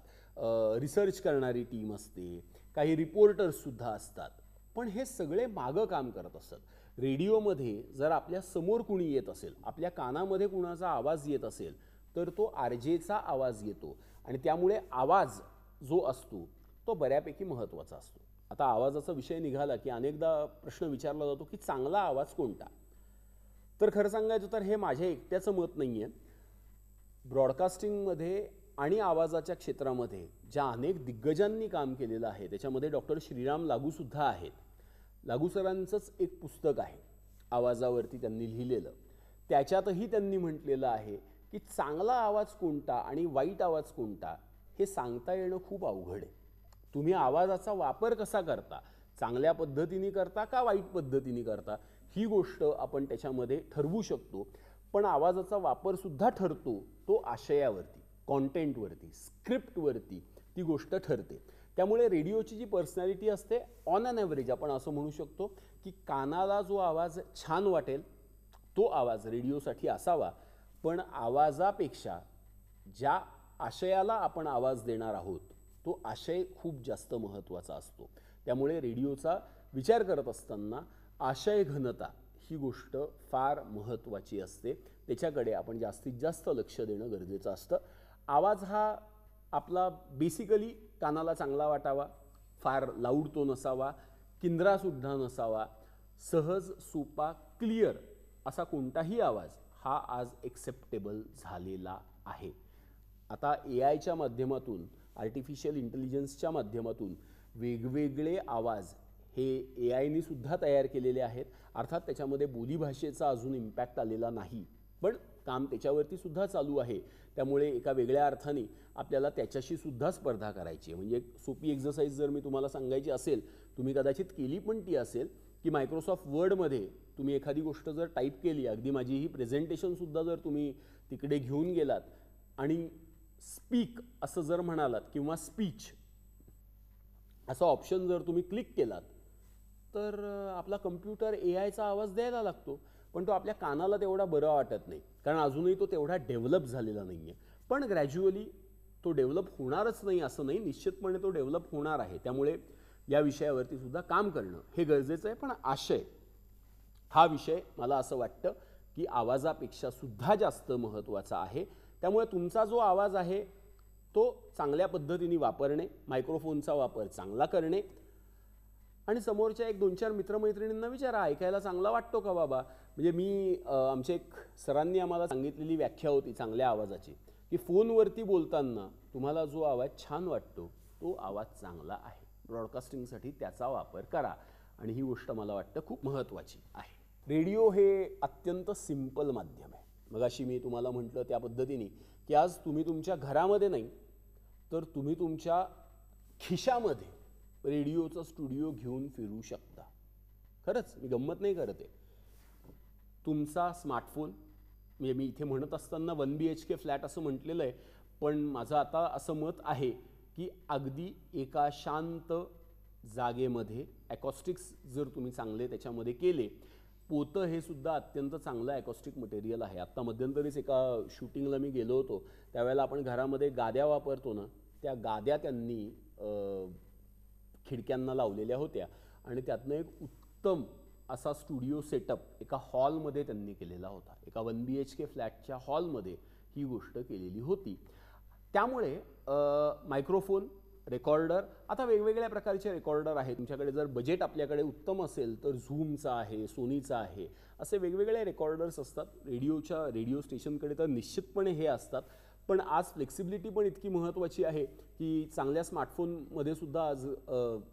रिसर्च करणारी टीम असते, काही रिपोर्टर्ससुद्धा असतात. पण हे सगळे मागं काम करत असतात. रेडिओमध्ये जर आपल्या समोर कुणी येत असेल, आपल्या कानामध्ये कुणाचा आवाज येत असेल तर तो RJचा आवाज येतो आणि त्यामुळे आवाज जो असतो तो बऱ्यापैकी महत्त्वाचा असतो. आता आवाजाचा विषय निघाला की अनेकदा प्रश्न विचारला जातो की चांगला आवाज कोणता. तर खरं सांगायचं तर हे माझ्या एकट्याचं मत नाही आहे. ब्रॉडकास्टिंगमध्ये आणि आवाजाच्या क्षेत्रामध्ये ज्या अनेक दिग्गजांनी काम केलेलं आहे त्याच्यामध्ये डॉक्टर श्रीराम लागूसुद्धा आहेत. लागू सरांचंच एक पुस्तक आहे आवाजावरती त्यांनी लिहिलेलं. त्याच्यातही त्यांनी म्हटलेलं आहे की चांगला आवाज कोणता आणि वाईट आवाज कोणता हे सांगता येणं खूप अवघड आहे. तुम्ही आवाजाचा वापर कसा करता, चांगल्या पद्धतीने करता का वाईट पद्धतीने करता, ही गोष्ट आपण त्याच्यामध्ये ठरवू शकतो. पण आवाजाचा वापरसुद्धा ठरतो तो आशयावरती, कॉन्टेंटवरती, स्क्रिप्टवरती ती गोष्ट ठरते. त्यामुळे रेडिओची जी पर्सनॅलिटी असते ऑन ॲन ॲव्हरेज आपण असं म्हणू शकतो की कानाला जो आवाज छान वाटेल तो आवाज रेडिओसाठी असावा. पण आवाजापेक्षा ज्या आशयाला आपण आवाज देणार आहोत तो आशय खूप जास्त महत्त्वाचा असतो. त्यामुळे रेडिओचा विचार करत असताना आशय घनता ही गोष्ट फार महत्त्वाची असते. त्याच्याकडे आपण जास्तीत जास्त लक्ष देणं गरजेचं असतं. आवाज हा आपला बेसिकली कानाला चांगला वाटावा, फार लाऊड तो नसावा, किंद्रासुद्धा नसावा, सहज, सोपा, क्लिअर असा कोणताही आवाज हा आज एक्सेप्टेबल झालेला आहे. आता AIच्या माध्यमातून, आर्टिफिशियल इंटेलिजन्सच्या माध्यमातून वेगवेगळे आवाज हे AIने सुद्धा तयार केलेले आहेत. अर्थात त्याच्यामध्ये बोलीभाषेचा अजून इम्पॅक्ट आलेला नाही, पण काम त्याच्यावरती सुद्धा चालू आहे. त्यामुळे एका वेगळ्या अर्थाने आपल्याला त्याच्याशी सुद्धा स्पर्धा करायची आहे. म्हणजे सोपी एक्झरसाइज जर मी तुम्हाला सांगायची असेल, तुम्ही कदाचित केली पण ती असेल की मायक्रोसॉफ्ट वर्डमध्ये तुम्ही एखादी गोष्ट जर टाईप केली, अगदी माझी ही प्रेझेंटेशनसुद्धा जर तुम्ही तिकडे घेऊन गेलात आणि स्पीक असं जर म्हणालात किंवा स्पीच असा ऑप्शन जर तुम्ही क्लिक केलात, तर आपला कम्प्युटर AIचा आवाज द्यायला लागतो, पण तो आपल्या कानाला तेवढा बरा वाटत नाही, कारण अजूनही तो तेवढा डेव्हलप झालेला नाही आहे. पण ग्रॅज्युअली तो डेव्हलप होणारच नाही असं नाही, निश्चितपणे तो डेव्हलप होणार आहे. त्यामुळे या विषयावरती सुद्धा काम करणं हे गरजेचं आहे. पण आशय हा विषय मला असं वाटतं की आवाजापेक्षा सुद्धा जास्त महत्त्वाचा आहे. त्यामुळे तुमचा जो आवाज आहे तो चांगल्या पद्धतीने वापरणे, मायक्रोफोनचा वापर चांगला करणे आणि समोरच्या 1-2-4 मित्रमैत्रिणींना विचारा, ऐकायला चांगला वाटतो का बाबा. म्हणजे आमच्या एक सरांनी आम्हाला सांगितलेली व्याख्या होती चांगल्या आवाजाची, की फोनवरती बोलताना तुम्हाला जो आवाज छान वाटतो तो आवाज चांगला आहे, ब्रॉडकास्टिंगसाठी त्याचा वापर करा. आणि ही गोष्ट मला वाटतं खूप महत्त्वाची आहे. रेडिओ हे अत्यंत सिंपल माध्यम आहे. मगाशी मी तुम्हाला म्हटलं त्या पद्धतीने की आज तुम्ही तुमच्या घरामध्ये नाही तर तुम्ही तुमच्या खिशामध्ये रेडिओचा स्टुडिओ घेऊन फिरू शकता. खरंच मी गंमत नाही करत आहे. तुमचा स्मार्टफोन, म्हणजे मी इथे म्हणत असताना 1 BHK फ्लॅट असं म्हटलेलं आहे, पण माझं आता असं मत आहे की अगदी एका शांत जागेमध्ये ॲकॉस्टिक्स जर तुम्ही चांगले त्याच्यामध्ये केले, पोतं हे सुद्धा अत्यंत चांगलं ॲकॉस्टिक मटेरियल आहे. आत्ता मध्यंतरीच एका शूटिंगला मी गेलो होतो, त्यावेळेला आपण घरामध्ये गाद्या वापरतो ना, त्या गाद्या त्यांनी खिडक्यांना लावलेल्या होत्या आणि त्यातनं एक उत्तम असा स्टुडिओ सेटअप एका हॉलमध्ये त्यांनी केलेला होता. एका 1 BHK फ्लॅटच्या हॉलमध्ये ही गोष्ट केलेली होती. त्यामुळे मायक्रोफोन, रेकॉर्डर, आता वेगवेगळ्या प्रकारचे रेकॉर्डर आहेत. तुमच्याकडे जर बजेट आपल्याकडे उत्तम असेल तर झूमचा आहे, सोनीचा आहे, असे वेगवेगळे रेकॉर्डर्स असतात. रेडिओ स्टेशनकडे तर निश्चितपणे हे असतात. पण आज फ्लेक्सिबिलिटी पण इतकी महत्त्वाची आहे की चांगल्या स्मार्टफोनमध्ये सुद्धा आज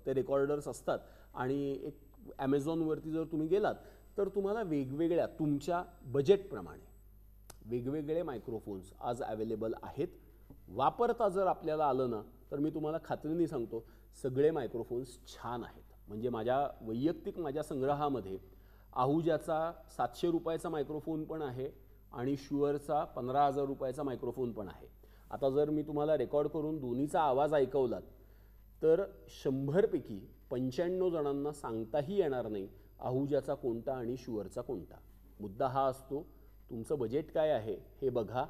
ते रेकॉर्डर्स असतात. आणि एक ॲमेझॉनवरती जर तुम्ही गेलात तर तुम्हाला वेगवेगळ्या तुमच्या बजेटप्रमाणे वेगवेगळे मायक्रोफोन्स आज अवेलेबल आहेत. वापरता जर आपल्याला आलं ना तर मी तुम्हाला खात्रीने सांगतो सगळे मायक्रोफोन्स छान आहेत. म्हणजे माझ्या संग्रहामध्ये आहुजाचा 700 रुपयाचा मायक्रोफोन पण आहे आणि शुअरचा 15,000 रुपयाचा मायक्रोफोन पण आहे. आता जर मी तुम्हाला रेकॉर्ड करून दोन्हीचा आवाज ऐकवलात तर 100 पैकी 95 जणांना सांगताही येणार नाही आहुजाचा कोणता आणि शुअरचा कोणता. मुद्दा हा असतो, तुमचं बजेट काय आहे हे बघा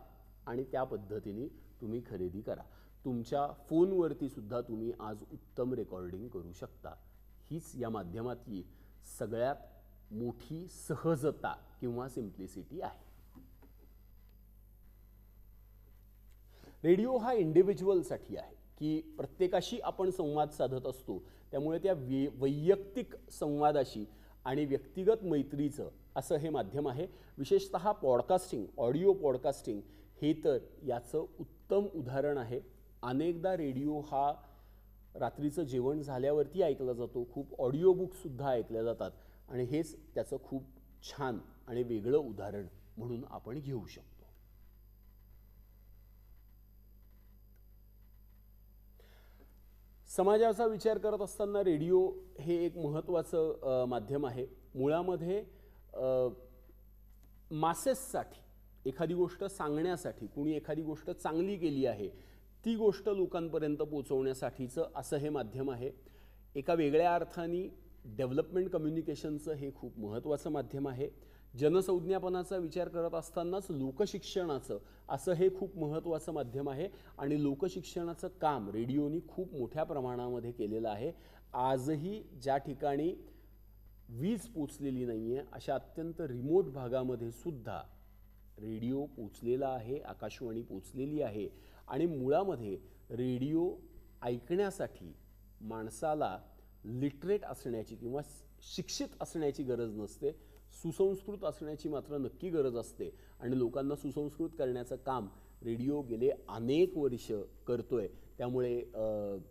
आणि त्या पद्धतीने तुम्ही खरेदी करा. तुमच्या फोनवरती सुद्धा तुम्ही आज उत्तम रेकॉर्डिंग करू शकता. हीच या माध्यमातली सगळ्यात मोठी सहजता किंवा सिम्प्लिसिटी आहे. रेडिओ हा इंडिव्हिज्युअलसाठी आहे की प्रत्येकाशी आपण संवाद साधत असतो. त्यामुळे त्या वैयक्तिक संवादाशी आणि व्यक्तिगत मैत्रीचं असं हे माध्यम आहे. विशेषतः पॉडकास्टिंग, ऑडिओ पॉडकास्टिंग हे तर याचं उत्तम उदाहरण आहे. अनेकदा रेडिओ हा रात्रीचं जेवण झाल्यावरती ऐकला जातो. खूप ऑडिओ बुकसुद्धा ऐकल्या जातात आणि हेच त्याचं खूप छान आणि वेगळं उदाहरण म्हणून आपण घेऊ शकतो. समाजाचा विचार करत असताना रेडिओ हे एक महत्त्वाचं माध्यम आहे. मुळामध्ये मासेससाठी एखादी गोष्ट सांगण्यासाठी, कुणी एखादी गोष्ट चांगली केली आहे ती गोष्ट लोकांपर्यंत पोहोचवण्यासाठीचं असं हे माध्यम आहे. एका वेगळ्या अर्थाने डेव्हलपमेंट कम्युनिकेशनचं हे खूप महत्त्वाचं माध्यम आहे. जनसंज्ञापनाचा विचार करत असतानाच लोकशिक्षणाचं असं हे खूप महत्त्वाचं माध्यम आहे आणि लोकशिक्षणाचं काम रेडिओनी खूप मोठ्या प्रमाणामध्ये केलेलं आहे. आजही ज्या ठिकाणी वीज पोचलेली नाही आहे अशा अत्यंत रिमोट भागामध्ये सुद्धा रेडिओ पोचलेला आहे, आकाशवाणी पोचलेली आहे. आणि मुळामध्ये रेडिओ ऐकण्यासाठी माणसाला लिटरेट असण्याची किंवा शिक्षित असण्याची गरज नसते, सुसंस्कृत असण्याची मात्र नक्की गरज असते. आणि लोकांना सुसंस्कृत करण्याचं काम रेडिओ गेले अनेक वर्ष करतोय. त्यामुळे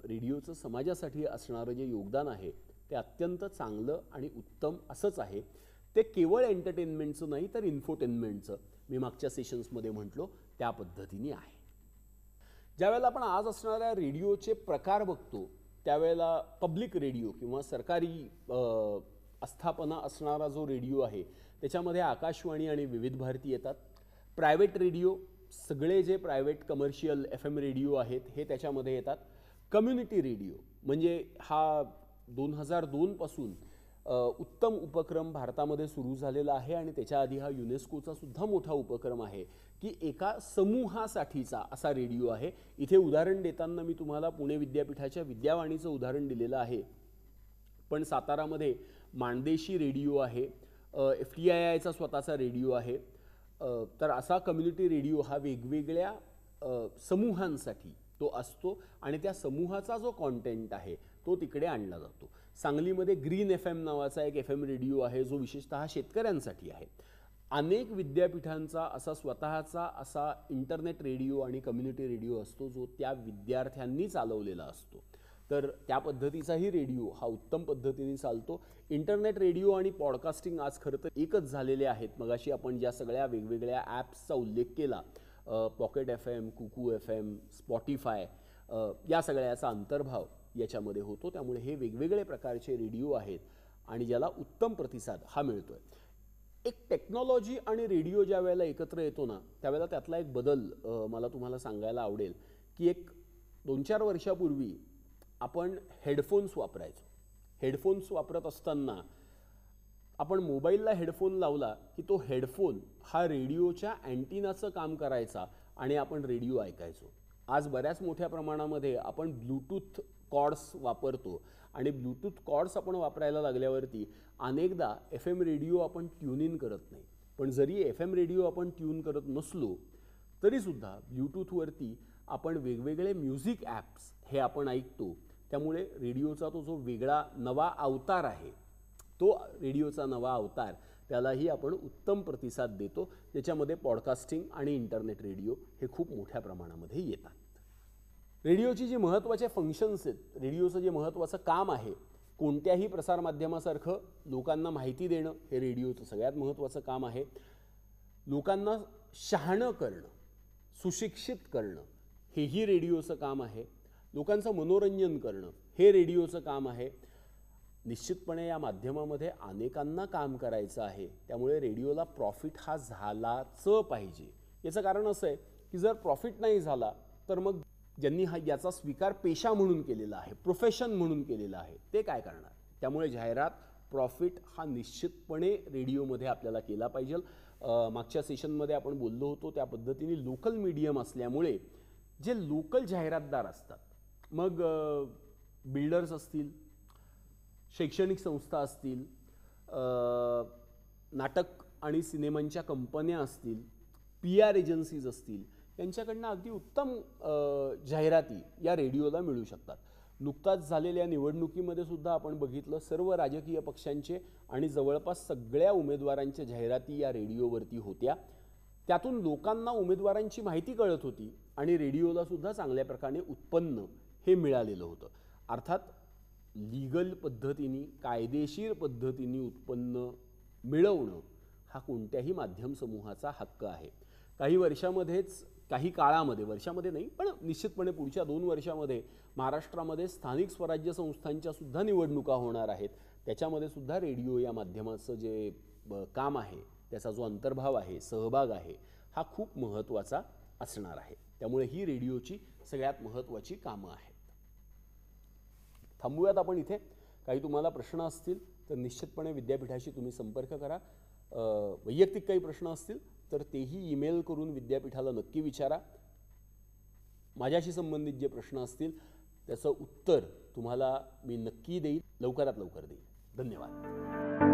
रेडिओचं समाजासाठी असणारं जे योगदान आहे ते अत्यंत चांगलं आणि उत्तम असंच आहे. ते केवळ एंटरटेनमेंटचं नाही तर इन्फोटेनमेंटचं, मी मागच्या सेशन्समध्ये म्हटलो त्या पद्धतीने आहे. ज्यावेळेला आपण आज असणाऱ्या रेडिओचे प्रकार बघतो त्यावेळेला पब्लिक रेडिओ किंवा सरकारी आस्थापना असणारा जो रेडिओ आहे त्याच्यामध्ये आकाशवाणी आणि विविध भारती येतात. प्रायव्हेट रेडिओ, सगळे जे प्रायव्हेट कमर्शियल FM रेडिओ आहेत हे त्याच्यामध्ये येतात. कम्युनिटी रेडिओ म्हणजे हा 2002 पासून उत्तम उपक्रम भारतामध्ये सुरू झालेला आहे आणि त्याच्या आधी हा युनेस्कोचा सुद्धा मोठा उपक्रम आहे की एका समूहासाठीचा असा रेडिओ आहे. इथे उदाहरण देताना मी तुम्हाला पुणे विद्यापीठाच्या विद्यावाणीचं उदाहरण दिलेलं आहे, पण सातारामध्ये माणदेशी रेडिओ आहे, FTIIचा स्वतःचा रेडिओ आहे. तर असा कम्युनिटी रेडिओ हा वेगवेगळ्या समूहांसाठी तो असतो आणि त्या समूहाचा जो कॉन्टेंट आहे तो तिकडे आणला जातो. सांगलीमध्ये ग्रीन FM नावाचा एक FM रेडिओ आहे जो विशेषतः शेतकऱ्यांसाठी आहे. अनेक विद्यापीठांचा असा स्वतःचा असा इंटरनेट रेडिओ आणि कम्युनिटी रेडिओ असतो जो त्या विद्यार्थ्यांनी चालवलेला असतो. तर त्या पद्धतीचाही रेडिओ हा उत्तम पद्धतीने चालतो. इंटरनेट रेडिओ आणि पॉडकास्टिंग आज खरं तर एकच झालेले आहेत. मगाशी आपण ज्या सगळ्या वेगवेगळ्या ॲप्सचा उल्लेख केला, पॉकेट FM, कुकू FM, स्पॉटिफाय, या सगळ्याचा अंतर्भाव याच्यामध्ये होतो. त्यामुळे हे वेगवेगळे प्रकारचे रेडिओ आहेत आणि ज्याला उत्तम प्रतिसाद हा मिळतोय. एक टेक्नॉलॉजी आणि रेडिओ ज्या वेळेला एकत्र येतो ना त्यावेळेला त्यातला एक बदल मला तुम्हाला सांगायला आवडेल की एक 2-4 वर्षापूर्वी आपण हेडफोन्स वापरायचो. हेडफोन्स वापरत असताना आपण मोबाईलला हेडफोन लावला की तो हेडफोन हा रेडिओच्या अँटिनाचं काम करायचा आणि आपण रेडिओ ऐकायचो. आज बऱ्याच मोठ्या प्रमाणामध्ये आपण ब्लूटूथ कॉर्ड्स वापरतो आणि ब्लूटूथ कॉर्ड्स आपण वापरायला लागल्यावरती अनेकदा FM रेडिओ आपण ट्यून इन करत नाही. पण जरी FM रेडिओ आपण ट्यून करत नसलो तरीसुद्धा ब्लूटूथवरती आपण वेगवेगळे म्युझिक ॲप्स हे आपण ऐकतो. त्यामुळे रेडिओचा तो जो वेगळा नवा अवतार आहे तो रेडिओचा नवा अवतार त्यालाही आपण उत्तम प्रतिसाद देतो. त्याच्यामध्ये पॉडकास्टिंग आणि इंटरनेट रेडिओ हे खूप मोठ्या प्रमाणामध्ये येतात. रेडिओची जी महत्त्वाचे फंक्शन्स आहेत, रेडिओचं जे महत्त्वाचं काम आहे, कोणत्याही प्रसारमाध्यमासारखं लोकांना माहिती देणं हे रेडिओचं सगळ्यात महत्त्वाचं काम आहे. लोकांना शहाणं करणं, सुशिक्षित करणं हेही रेडिओचं काम आहे. लोकांचं मनोरंजन करणं हे रेडिओचं काम आहे. निश्चितपणे या माध्यमामध्ये अनेकांना काम करायचं आहे. त्यामुळे रेडिओला प्रॉफिट हा झालाच पाहिजे. याचं कारण असं आहे की जर प्रॉफिट नाही झाला तर मग ज्यांनी याचा स्वीकार पेशा म्हणून केलेला आहे, प्रोफेशन म्हणून केलेला आहे, ते काय करणार. त्यामुळे जाहिरात, प्रॉफिट हा निश्चितपणे रेडिओमध्ये आपल्याला केला पाहिजे. मागच्या सेशनमध्ये आपण बोललो होतो त्या पद्धतीने लोकल मीडियम असल्यामुळे जे लोकल जाहिरातदार असतात, मग बिल्डर्स असतील, शैक्षणिक संस्था असतील, नाटक आणि सिनेमांच्या कंपन्या असतील, PR एजन्सीज असतील, यांच्याकडनं अगदी उत्तम जाहिराती या रेडिओला मिळू शकतात. नुकताच झालेल्या निवडणुकीमध्ये सुद्धा आपण बघितलं सर्व राजकीय पक्षांचे आणि जवळपास सगळ्या उमेदवारांच्या जाहिराती या रेडिओवरती होत्या. त्यातून लोकांना उमेदवारांची माहिती कळत होती आणि रेडिओला सुद्धा चांगल्या प्रकारे उत्पन्न हे मिळालेलं होतं. अर्थात लीगल पद्धतीने, कायदेशीर पद्धतीने उत्पन्न मिळवणं हा कोणत्याही माध्यम समूहाचा हक्क आहे. काही वर्षामध्येच, काही काळामध्ये, वर्षामध्ये नाही पण निश्चितपणे पुढच्या 2 वर्षामध्ये महाराष्ट्रामध्ये स्थानिक स्वराज्य संस्थांच्या सुद्धा निवडणुका होणार आहेत. त्याच्यामध्ये सुद्धा रेडिओ या माध्यमाचं जे काम आहे, त्याचा जो अंतर्भाव आहे, सहभाग आहे, हा खूप महत्त्वाचा असणार आहे. त्यामुळे ही रेडिओची सगळ्यात महत्त्वाची कामं आहेत. थांबूयात आपण इथे. काही तुम्हाला प्रश्न असतील तर निश्चितपणे विद्यापीठाशी तुम्ही संपर्क करा. वैयक्तिक काही प्रश्न असतील तर तेही ईमेल करून विद्यापीठाला नक्की विचारा. माझ्याशी संबंधित जे प्रश्न असतील त्याचं उत्तर तुम्हाला मी नक्की देईन, लवकरात लवकर देईन. धन्यवाद.